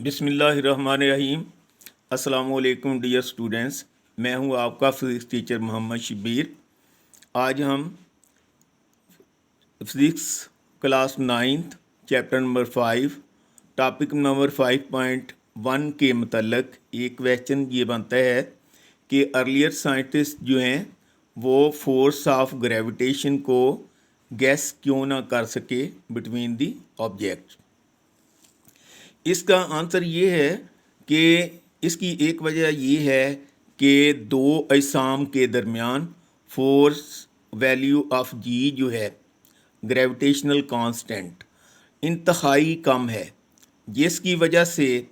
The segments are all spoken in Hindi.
बिस्मिल्लाहिर्रहमानिर्रहीम। अस्सलामु अलैकुम डियर स्टूडेंट्स, मैं हूं आपका फिज़िक्स टीचर मोहम्मद शब्बीर। आज हम physics class 9th chapter number 5 topic number 5.1 के मतलब एक क्वेश्चन ये बनता है कि अर्लियर साइंटिस्ट जो हैं वो फोर्स ऑफ ग्रेविटेशन को गैस क्यों ना कर सके बिटवीन दी ऑब्जेक्ट्स। इसका आंसर ये है कि इसकी एक वजह ये है कि दो अजसाम के दरमियान फोर्स वैल्यू ऑफ जी जो है ग्रेविटेशनल कांस्टेंट इंतहाई कम है, जिसकी वजह से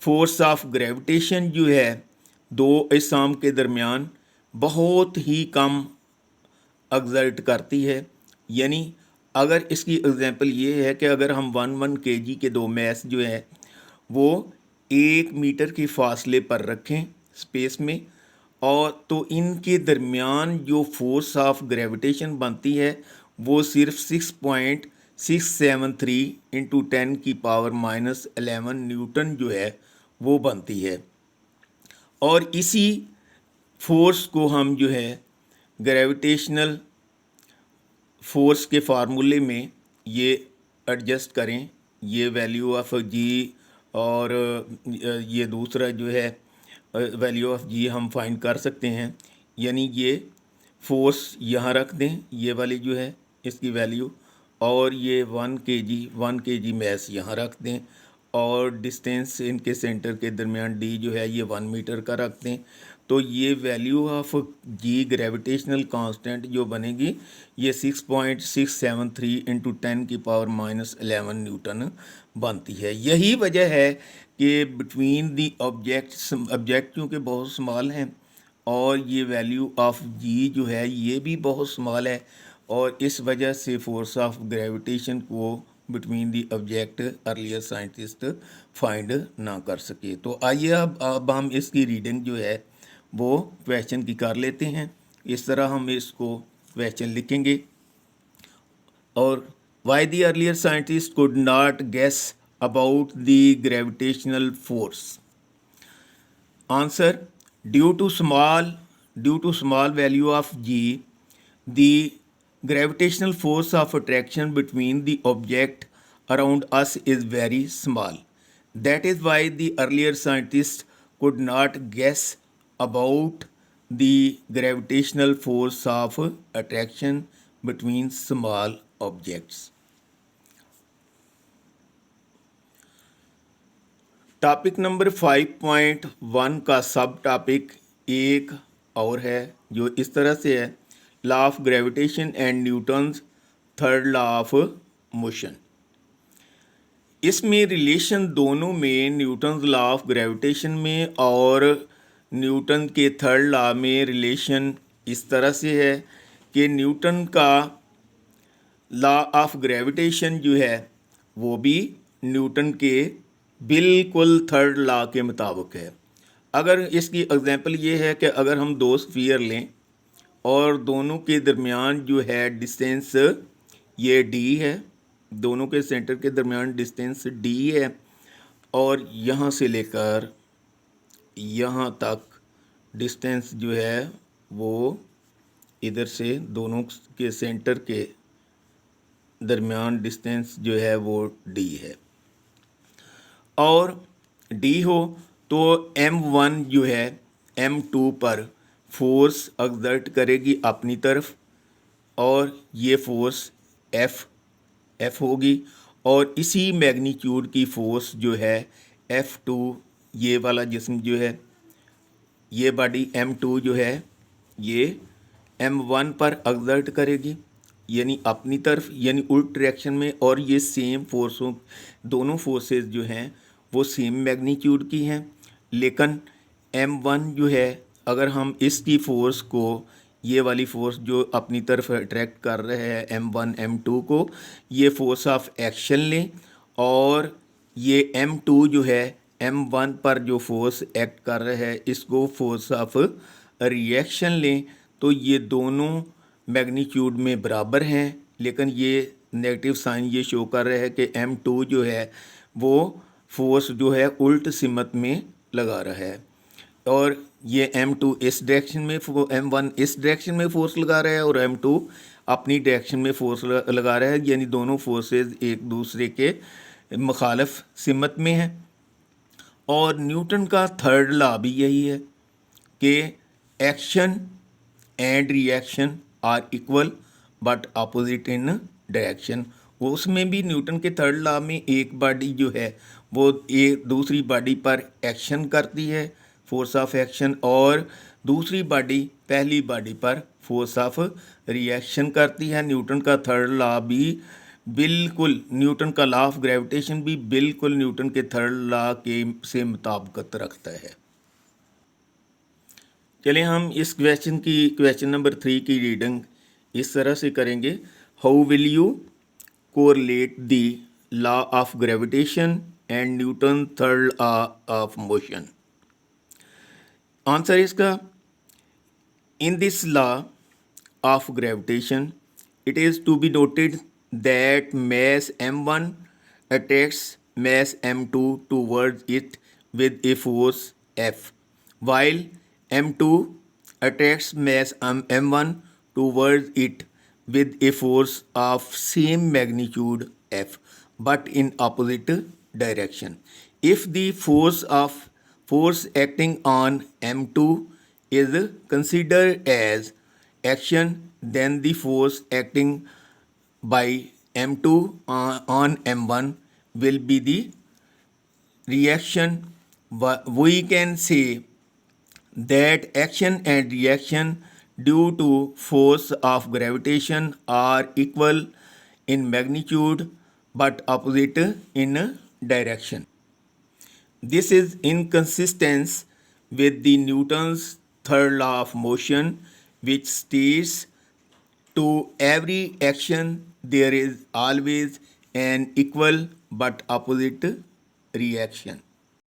फोर्स ऑफ ग्रेविटेशन जो है दो अजसाम के दरमियान बहुत ही कम एग्जर्ट करती है। यानी अगर इसकी एग्जांपल ये है कि अगर हम 1 kg के दो मैस जो है वो 1 मीटर के फासले पर रखें स्पेस में, और तो इनके दरमियान जो फोर्स ऑफ ग्रेविटेशन बनती है वो सिर्फ 6.673 इंटू 10⁻⁻11 न्यूटन जो है वो बनती है। और इसी फोर्स को हम जो है ग्रेविटेशनल फोर्स के फार्मूले में ये एडजस्ट करें, ये वैल्यू ऑफ जी और ये दूसरा जो है वैल्यू ऑफ जी हम फाइंड कर सकते हैं। यानी ये फोर्स यहाँ रख दें, ये वाली जो है इसकी वैल्यू, और ये 1 kg मैस यहाँ रख दें, और डिस्टेंस इनके सेंटर के दरमियान डी जो है ये 1 मीटर का रख दें। तो ये value of G gravitational constant जो बनेगी ये 6.673 इंटू 10⁻⁻11 न्यूटन बनती है। यही वजह है कि बिटवीन दी ऑब्जेक्ट चूँकि बहुत स्मॉल हैं और ये वैल्यू ऑफ जी जो है ये भी बहुत स्मॉल है, और इस वजह से फोर्स ऑफ ग्रेविटेशन को between the object earlier scientist find ना कर सके। तो आइए अब हम इसकी रीडिंग जो है वो क्वेश्चन की कर लेते हैं। इस तरह हम इसको क्वेश्चन लिखेंगे। और why the earlier scientist could not guess about the gravitational force. Answer, due to small value of G the gravitational force of attraction between the object around us is very small. That is why the earlier scientists could not guess about the gravitational force of attraction between small objects. Topic number 5.1 का सब टॉपिक एक और है जो इस तरह से है, law of gravitation and Newton's third law of motion. इसमें रिलेशन दोनों में न्यूटन्स लॉ ऑफ ग्रेविटेशन में और न्यूटन के थर्ड लॉ में रिलेशन इस तरह से है कि न्यूटन का लॉ ऑफ ग्रेविटेशन जो है वो भी न्यूटन के बिल्कुल थर्ड लॉ के मुताबिक है। अगर इसकी एग्जांपल ये है कि अगर हम दो स्फीयर लें और दोनों के दरमियान जो है डिस्टेंस ये डी है, दोनों के सेंटर के दरमियान डिस्टेंस डी है, और यहाँ से लेकर यहाँ तक डिस्टेंस जो है वो इधर से दोनों के सेंटर के दरमियान डिस्टेंस जो है वो डी है, और डी हो तो M1 जो है M2 पर फोर्स एक्सर्ट करेगी अपनी तरफ, और ये फोर्स F होगी, और इसी मैग्नीट्यूड की फोर्स जो है F2 ये वाला जिस्म जो है ये बॉडी M2 जो है ये M1 पर एक्सर्ट करेगी, यानी अपनी तरफ, यानी उल्ट डायरेक्शन में, और ये सेम फोर्सों दोनों फोर्सेस जो हैं वो सेम मैग्नीट्यूड की हैं। लेकिन M1 जो है अगर हम इसकी फ़ोर्स को, ये वाली फ़ोर्स जो अपनी तरफ अट्रैक्ट कर रहे हैं M1 M2 को, ये फोर्स ऑफ एक्शन लें, और ये M2 जो है M1 पर जो फोर्स एक्ट कर रहा है इसको फोर्स ऑफ रिएक्शन लें, तो ये दोनों मैग्नीट्यूड में बराबर हैं। लेकिन ये नेगेटिव साइन ये शो कर रहा है कि M2 जो है वो फोर्स जो है उल्ट सिमत में लगा रहा है, और ये M2 इस डायरेक्शन में, M1 इस डायरेक्शन में फोर्स लगा रहा है और M2 अपनी डायरेक्शन में फोर्स लगा रहा है, यानी दोनों फोर्सेस एक दूसरे के मुखालिफ सिमत में हैं। और न्यूटन का थर्ड लॉ भी यही है कि action and reaction are equal but opposite in direction. वो उसमें भी न्यूटन के थर्ड लॉ में एक बॉडी जो है वो एक दूसरी बॉडी पर एक्शन करती है, फोर्स ऑफ एक्शन, और दूसरी बॉडी पहली बॉडी पर फोर्स ऑफ रिएक्शन करती है। न्यूटन का थर्ड लॉ भी बिल्कुल, न्यूटन का लॉ ऑफ ग्रेविटेशन भी बिल्कुल न्यूटन के थर्ड लॉ के से मुताबिकत रखता है। चलिए हम इस क्वेश्चन नंबर 3 की रीडिंग इस तरह से करेंगे। How will you correlate the law of gravitation and Newton third law of motion? Answer इसका, in this law of gravitation, it is to be noted that mass m1 attracts mass m2 towards it with a force F, while m2 attracts mass m1 towards it with a force of same magnitude F, but in opposite direction. If the force acting on m2 is considered as action, then the force acting by m2 on m1 will be the reaction. We can say that action and reaction due to force of gravitation are equal in magnitude but opposite in direction. This is in consistence with the Newton's third law of motion, which states to every action there is always an equal but opposite reaction.